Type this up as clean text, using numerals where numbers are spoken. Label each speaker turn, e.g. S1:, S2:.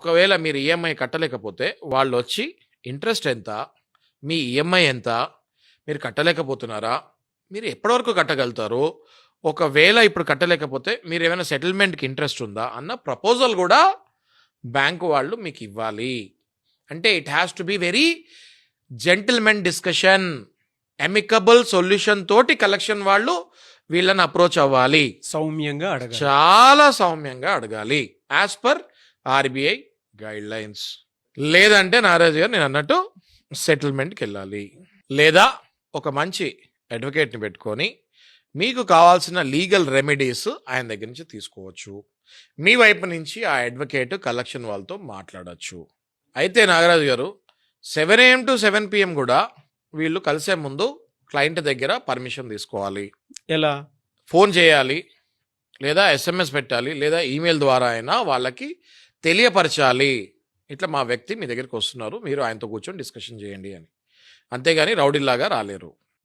S1: ఒకవేళ మీరు ఈఎంఐ కట్టలేకపోతే వాళ్ళొచ్చి ఇంట్రెస్ట్ ఎంత? మీ ఈఎంఐ ఎంత? మీరు కట్టలేకపోతున్నారా? మీరు ఎప్పటివరకు కట్టగలుగుతారు? ఒకవేళ ఇప్పుడు కట్టలేకపోతే మీరేమైనా సెటిల్మెంట్‌కి ఇంట్రెస్ట్ ఉందా? అన్న ప్రపోజల్ గూడా బ్యాంక్ వాళ్ళు మీకివ్వాలి. అంటే it has to be very gentlemen discussion. Amicable solution తోటి కలెక్షన్ వాళ్ళు వీళ్ళని అప్రోచ్ అవ్వాలి.
S2: సౌమ్యంగా అడగాలి.
S1: చాలా సౌమ్యంగా అడగాలి. As per RBI guidelines. లేదంటే నాగరాజు గారు నేను అన్నట్టు సెటిల్మెంట్‌కి వెళ్ళాలి. లేదా ఒక మంచి అడ్వకేట్‌ని పెట్టుకొని మీకు కావాల్సిన లీగల్ రెమెడీస్ ఆయన దగ్గర నుంచి తీసుకోవచ్చు. మీ వైపు నుంచి ఆ అడ్వకేట్ కలెక్షన్ వాళ్ళతో మాట్లాడొచ్చు. అయితే నాగరాజు గారు 7 AM to 7 PM కూడా వీళ్ళు కలిసే ముందు క్లయింట్ దగ్గర పర్మిషన్ తీసుకోవాలి.
S2: ఎలా?
S1: ఫోన్ చేయాలి, లేదా ఎస్ఎంఎస్ పెట్టాలి, లేదా ఈమెయిల్ ద్వారా అయినా వాళ్ళకి తెలియపరచాలి. ఇట్లా మా వ్యక్తి మీ దగ్గరికి వస్తున్నారు, మీరు ఆయనతో కూర్చొని డిస్కషన్ చేయండి అని. అంతేగాని రౌడీలాగా రాలేరు.